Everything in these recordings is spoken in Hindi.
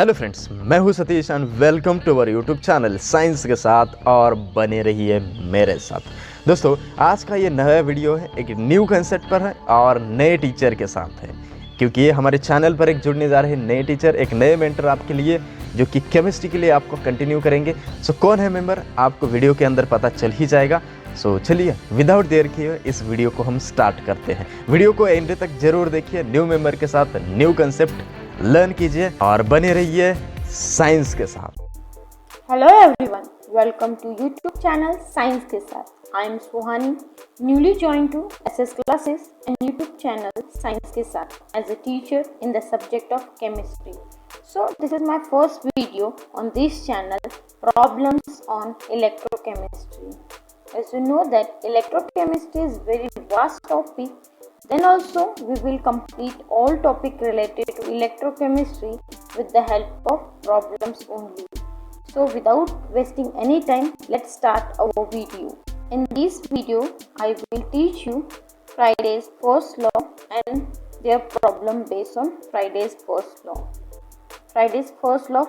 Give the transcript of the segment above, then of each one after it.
हेलो फ्रेंड्स, मैं हूं Satish and welcome to our YouTube channel science के साथ। और बने रहिए मेरे साथ। दोस्तों, आज का ये नया वीडियो है, एक न्यू कंसेप्ट पर है और नए टीचर के साथ है, क्योंकि ये हमारे चैनल पर एक जुड़ने जा रहे हैं नए टीचर, एक नए मेंटर आपके लिए, जो कि केमिस्ट्री के लिए आपको कंटिन्यू करेंगे। सो कौन है मेंबर, आपको वीडियो के अंदर पता चल ही जाएगा। सो चलिए विदाउट देर किए इस वीडियो को हम स्टार्ट करते हैं। वीडियो को एंड तक जरूर देखिए, न्यू मेंबर के साथ न्यू कंसेप्ट लर्न कीजिए और बने रहिए साइंस के साथ। Hello everyone, welcome to YouTube channel science के साथ। I am Suhani, newly join to SS classes and YouTube channel science के साथ as a teacher in the subject of chemistry. So this is my first video on this channel, problems on electrochemistry. As you know that electrochemistry is very vast topic. Then also we will complete all topic related to electrochemistry with the help of problems only. So without wasting any time, let's start our video. In this video, I will teach you Faraday's first law and their problem based on Faraday's first law. Faraday's first law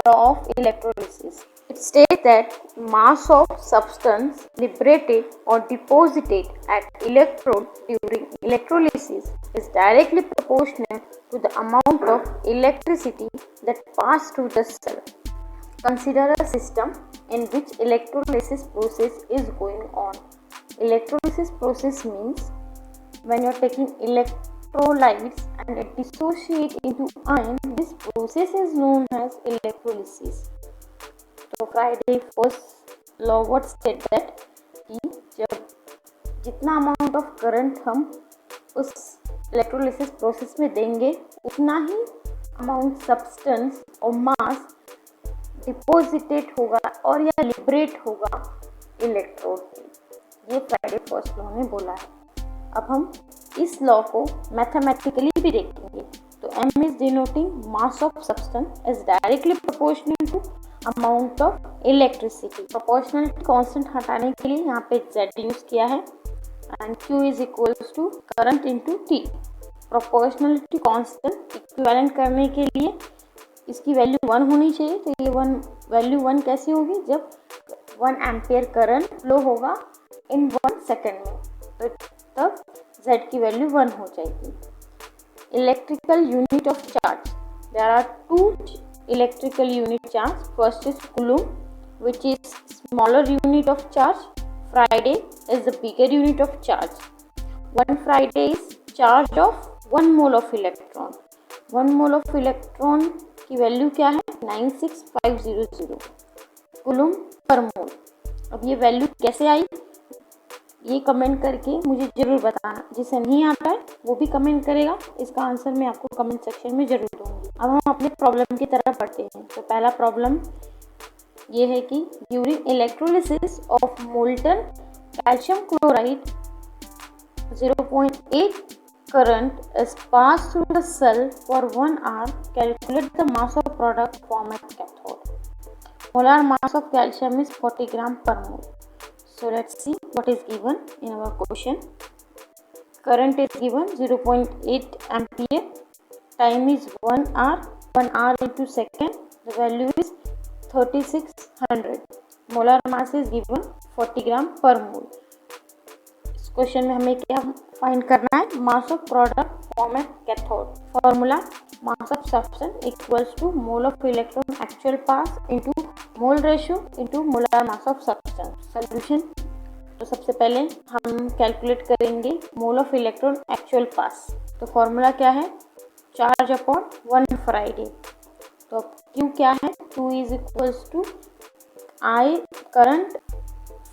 of electrolysis. It states that mass of substance liberated or deposited at electrode during electrolysis is directly proportional to the amount of electricity that passed through the cell. Consider a system in which electrolysis process is going on. Electrolysis process means when you are taking electrolytes and it dissociate into ion, this process is known as electrolysis. तो Friday first law what state that कि जब जितना अमाउंट ऑफ करंट हम उस इलेक्ट्रोलिसिस प्रोसेस में देंगे, उतना ही अमाउंट सब्सटेंस और मास डिपॉजिटेड होगा और या लिबरेट होगा इलेक्ट्रोड पे। ये फ्राइडे फर्स्ट लॉ ने बोला है। अब हम इस लॉ को मैथमेटिकली भी देखेंगे। तो m is denoting mass of substance is directly proportional to amount of electricity. Proportionality constant हटाने के लिए यहाँ पे z यूज किया है and q is equals to current into t। Proportionality constant equivalent करने के लिए इसकी वैल्यू 1 होनी चाहिए। तो ये वैल्यू 1 कैसे होगी, जब 1 एम्पियर करंट फ्लो होगा इन 1 सेकेंड में, तो तब z की वैल्यू 1 हो जाएगी। Electrical unit of charge, there are 2 electrical unit charge. First is coulomb, which is smaller unit of charge. Faraday is the bigger unit of charge. 1 Faraday is charge of 1 mole of electron. 1 mole of electron की वैल्यू क्या है, 96500 coulomb per mole. अब ये वैल्यू कैसे आई, ये कमेंट करके मुझे ज़रूर बताना। जिसे नहीं आता है वो भी कमेंट करेगा, इसका आंसर मैं आपको कमेंट सेक्शन में ज़रूर दूंगी। अब हम अपने प्रॉब्लम की तरफ बढ़ते हैं। तो पहला प्रॉब्लम ये है कि during electrolysis of molten calcium chloride 0.8 current is pass through the cell for 1 hour, calculate the mass of product form at cathode. Molar mass of calcium is 40 gram per mole. So let's see what is given in our question. Current is given 0.8 ampere. Time is 1 hour. 1 hour into second. The value is 3600. Molar mass is given 40 gram per mole. इस क्वेश्चन में हमें क्या फाइंड करना है, mass of product form at cathode. Formula mass of substance equals to mole of electron actual pass into mole ratio into molar mass of substance. Solution, तो सबसे पहले हम कैलकुलेट करेंगे mole of electron actual pass. तो फॉर्मूला क्या है, चार्ज अपॉन 1 Faraday. तो Q क्या है, Q is equals to I current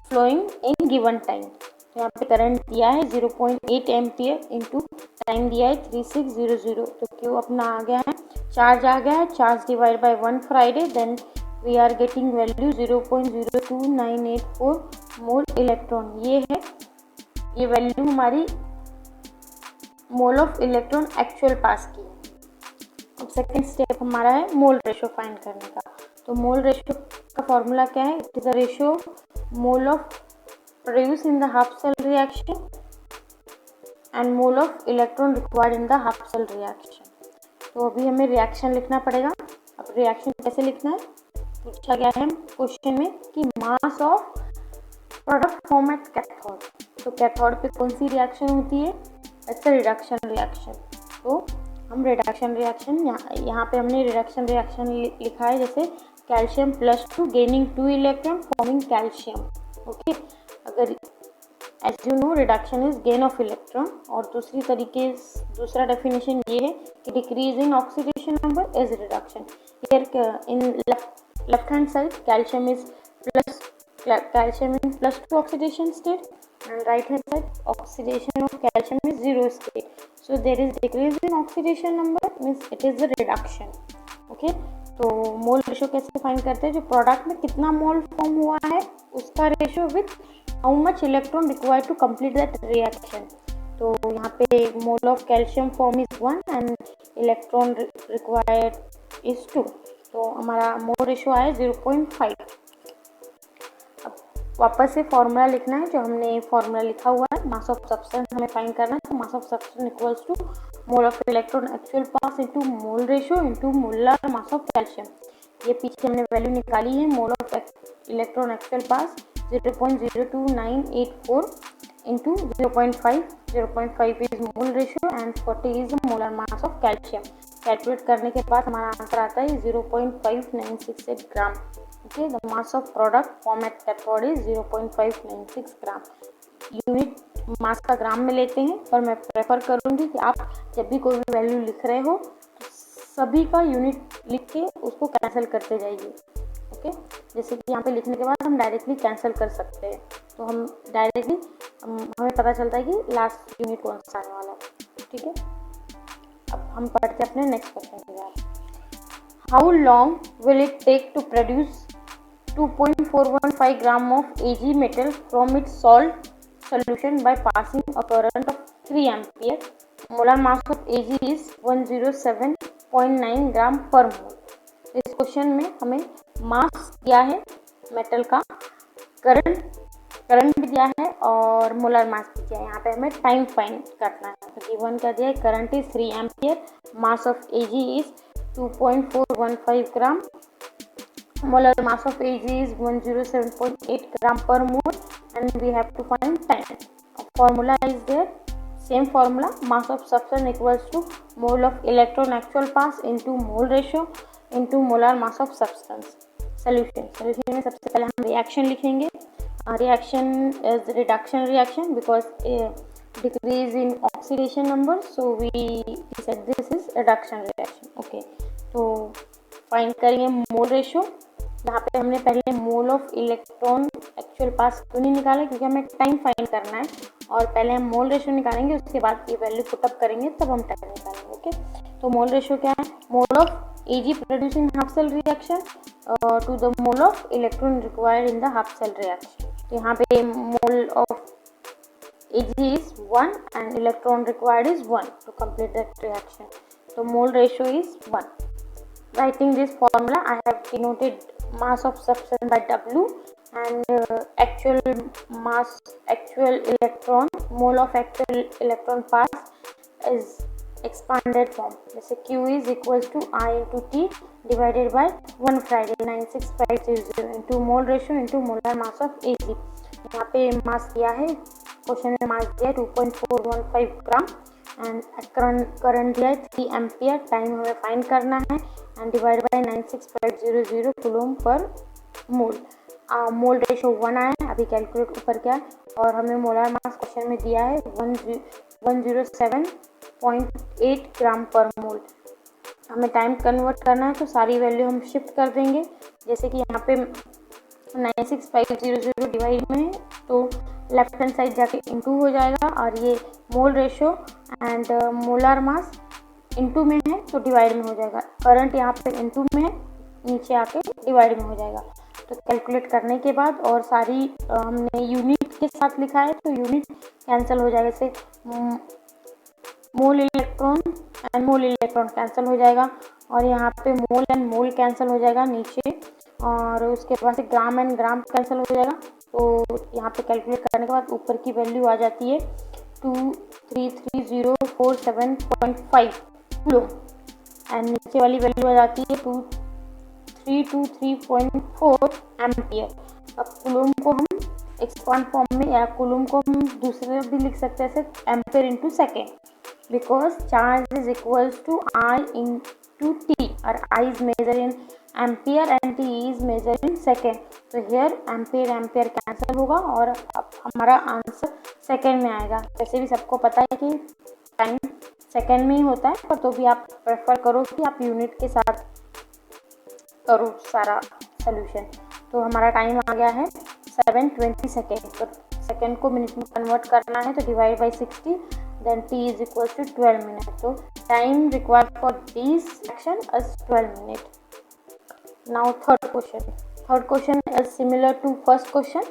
flowing in given time. तो यहाँ पे करंट दिया है 0.8 एम्पियर इंटू टाइम दिया है 3600. तो Q अपना आ गया है, चार्ज आ गया है, charge divide by 1 Faraday, then we are getting value 0.02984 mole electron. ये है, ये वैल्यू हमारी mole of electron actual pass की. अब सेकेंड स्टेप हमारा है मोल रेशो फाइंड करने का. तो मोल रेशो का फॉर्मूला क्या है, it is a ratio mole of produce in the half cell reaction and mole of electron required in the half cell reaction. तो अभी हमें रिएक्शन लिखना पड़ेगा. अब रिएक्शन कैसे लिखना है, पूछा गया है क्वेश्चन में कि मास of product form at cathode. तो कैथोड पे कौन सी रिएक्शन होती है, इट्स अ रिडक्शन रिएक्शन। तो हम रिडक्शन रिएक्शन यहाँ पे हमने रिडक्शन रिएक्शन लिखा है, जैसे calcium +2 gaining 2 electron forming calcium. Okay, अगर as you know reduction is gain of electron. और दूसरा डेफिनेशन ये है कि decrease in oxidation number is reduction. Here in left hand side calcium is in +2 oxidation state, and right hand side oxidation of calcium is 0 state. So there is decrease in oxidation number, means it is a reduction. Okay, तो मोल रेशो कैसे फाइंड करते हैं, जो प्रोडक्ट में कितना मोल फॉर्म हुआ है उसका ratio with how much electron required to complete that reaction. तो यहाँ पे mole of calcium form is 1 and electron required is 2। तो हमारा मोल रेशो आया 0.5। वापस से फॉर्मूला लिखना है, जो हमने फॉर्मूला लिखा हुआ है, मास ऑफ सब्सटेंस हमें फाइंड करना है। तो mass of substance equals to mole of electron actual pass into mole ratio into molar mass of calcium. ये पीछे हमने वैल्यू निकाली है, mole of electron actual pass 0.02984 into 0.5 is mole ratio and 40 is molar mass of calcium. Calculate करने के बाद हमारा आंसर आता है 0.5968 gram. Okay, the mass of product formed at cathode is 0.596 gram. Unit mass का ग्राम में लेते हैं, पर मैं प्रेफर करूँगी कि आप जब भी कोई भी वैल्यू लिख रहे हो तो सभी का यूनिट लिख के उसको कैंसिल करते जाइए। ओके, जैसे कि यहाँ पे लिखने के बाद हम डायरेक्टली कैंसिल कर सकते हैं, तो हम डायरेक्टली हमें पता चलता है कि लास्ट यूनिट कौन सा आने वाला है। ठीक है, अब हम पढ़ते हैं अपने नेक्स्ट क्वेश्चन के बाद। How long will it take to produce 2.415 gram of Ag metal from its salt solution by passing a current of 3 ampere? Molar mass of Ag is 107.9 gram per mole। इस क्वेश्चन में हमें मास दिया है मेटल का, करंट भी दिया है और मोलर मास भी दिया है। यहाँ पे हमें टाइम फाइंड करना है। तो गिवन क्या दिया है, current is 3 ampere, mass of Ag is 2.415 gram, molar mass of Ag is 107.8 gram per mole, and we have to find time. Formula is there, same formula, mass of substance equals to mole of electron actual pass into mole ratio into molar mass of substance। solution में सबसे पहले हम reaction लिखेंगे। reaction is reduction reaction because decrease in oxidation number, so we said this is reduction reaction। okay, तो फाइंड करेंगे मोल रेशो। यहाँ पे हमने पहले मोल ऑफ इलेक्ट्रॉन एक्चुअल पास क्यों नहीं निकाला, क्योंकि हमें टाइम फाइंड करना है, और पहले हम मोल रेशो निकालेंगे, उसके बाद ये वैल्यू पुटअप करेंगे, तब हम टाइम निकालेंगे। ओके, तो मोल रेशो क्या है, mole of Ag producing half cell reaction to the mole of electron required in the half cell reaction. तो यहाँ पे mole of Ag is 1 and electron required is 1 to complete that reaction. So mole ratio is 1. Writing this formula, I have denoted mass of substance by W and actual electron, mole of actual electron pass is expanded form. जैसे Q is equals to I into T divided by 1 Friday 96500 into mole ratio into molar mass of Ag। यहाँ पे मास दिया है, क्वेश्चन में मास दिया है 2.415 ग्राम एंड करंट दिया है 3 एम्पियर। टाइम हमें फाइंड करना है and divide by 96500 coulomb per mole. Mole ratio 1 आया है, अभी कैलकुलेट ऊपर क्या है, और हमें मोलर मास क्वेश्चन में दिया है 107.8 ग्राम पर मोल। हमें टाइम कन्वर्ट करना है, तो सारी वैल्यू हम शिफ्ट कर देंगे। जैसे कि यहाँ पे 96500 डिवाइड में है, तो लेफ्ट हैंड साइड जाके इनटू हो जाएगा, और ये mole ratio and molar mass into में है तो डिवाइड में हो जाएगा। करंट यहाँ पे इनटू में है, नीचे आके डिवाइड में हो जाएगा। तो कैलकुलेट करने के बाद, और सारी हमने यूनिट के साथ लिखा है, तो यूनिट कैंसिल हो जाएगा। जैसे मोल electron and mole electron cancel हो जाएगा, और यहाँ पे मोल एंड मोल कैंसिल हो जाएगा नीचे, और उसके बाद से ग्राम एंड ग्राम कैंसिल हो जाएगा। तो यहाँ पे कैलकुलेट करने के बाद ऊपर की वैल्यू आ जाती है 233,047.5 किलो, एंड नीचे वाली वैल्यू आ जाती है 3 to 3.4 एम्पियर। अब कूलम को हम एक्सपांड फॉर्म में या कूलम को हम दूसरे भी लिख सकते हैं जैसे ampere into second, because charge is equals to I into T और I is measure in ampere and T is measure in second. तो हेयर एम्पियर एम्पियर कैंसिल होगा और अब हमारा आंसर सेकेंड में आएगा। वैसे भी सबको पता है कि टाइम सेकेंड में ही होता है, पर तो भी आप प्रेफर करो कि आप यूनिट के साथ करो सारा सोल्यूशन। तो हमारा टाइम आ गया है 7:20 सेकेंड। तो सेकेंड को मिनट में कन्वर्ट करना है तो divide by 60, then t is equal to 12 minute. तो time required for this action is 12 minute. Now third question. Third question is similar to first question.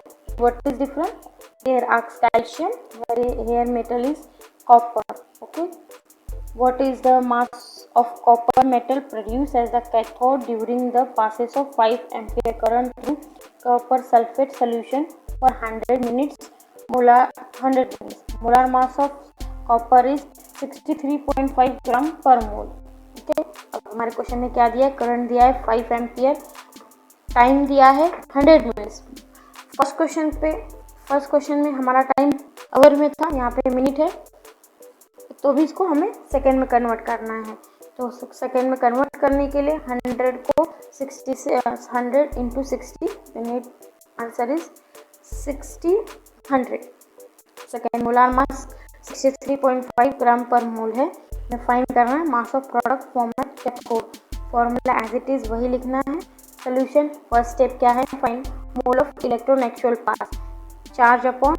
What is different? Here asks calcium, here metal is copper. Okay. What is the mass of copper metal produced as the cathode during the passage of 5 ampere current through copper sulfate solution for 100 minutes? Molar 100 minutes. Molar mass of copper is 63.5 gram per mole. Okay. अब हमारे क्वेश्चन में क्या दिया है? करंट दिया है 5 एम्पियर, टाइम दिया है 100 मिनट्स। फर्स्ट क्वेश्चन में हमारा टाइम आवर में था, यहाँ पे मिनट है, तो भी इसको हमें सेकेंड में कन्वर्ट करना है। तो सेकेंड में कन्वर्ट करने के लिए 100 को 60 से 100 into 60 minute, answer is 60 second. Molar mass 63.5 gram per mole है। हमें फाइंड करना है mass of product formed at cathode. Formula as it is वही लिखना है। सोल्यूशन फर्स्ट स्टेप क्या है? Find mole of electron actual pass, charge upon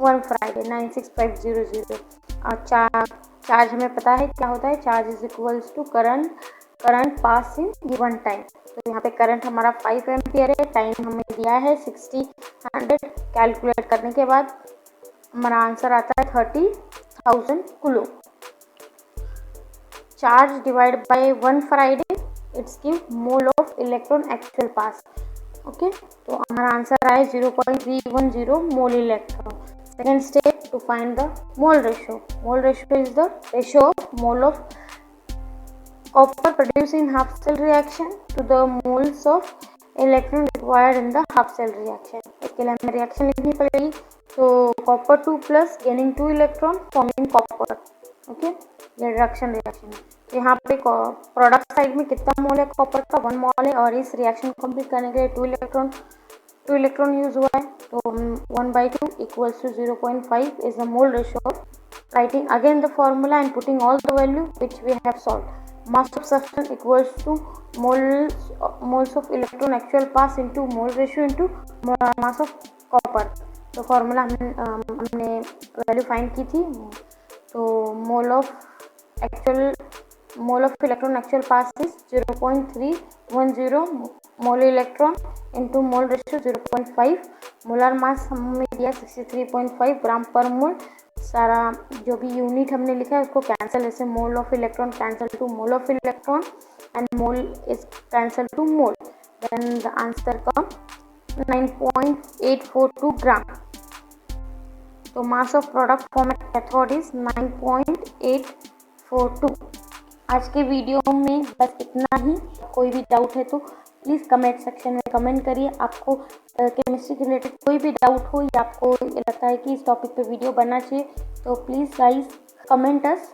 1 faraday 96500। और चार्ज हमें पता है क्या होता है, charge is equals to current pass in given time. तो यहाँ पे करंट हमारा 5 एम्पियर है, टाइम हमें दिया है 60, 100 कैलकुलेट करने के बाद हमारा आंसर आता है 30,000 coulomb. Charge divide by 1 faraday, it's give mole of electron actual pass. Okay, तो हमारा आंसर आए 0.310 mole electron. Second step to find the mole ratio. Mole ratio is the ratio of mole of copper produced in half cell reaction to the moles of electron required in the half cell reaction. इसके लिए हमें रिएक्शन लिखनी पड़ेगी। तो copper 2 plus gaining 2 electron forming copper. Okay, ये रिडक्शन रिएक्शन है। तो यहाँ पे प्रोडक्ट साइड में कितना मोल है कॉपर का? 1 मोल है, और इस रिएक्शन को कंप्लीट करने के लिए 2 इलेक्ट्रॉन यूज हुआ है। तो 1/2 equals to 0.5 is the mole ratio of. Writing again the formula and putting all the value which we have solved. Mass of substance equals to moles of electron actual pass into mole ratio into mass of copper. तो फॉर्मूला हमने वैल्यू फाइंड की थी। तो मोल of electron actual pass is 0.310 mole electron into mole ratio 0.5। Molar mass हमें दिया 63.5 ग्राम पर मोल। सारा जो भी यूनिट हमने लिखा है उसको कैंसिल, जैसे mole of electron cancel to mole of electron and mole is cancel to mole, then the answer come 9.842 gram. तो mass of product form cathode is 9.842। आज के वीडियो में बस इतना ही। कोई भी डाउट है तो प्लीज़ कमेंट सेक्शन में कमेंट करिए। आपको केमिस्ट्री के रिलेटेड कोई भी डाउट हो या आपको लगता है कि इस टॉपिक पे वीडियो बनना चाहिए तो प्लीज़ गाइस कमेंट अस।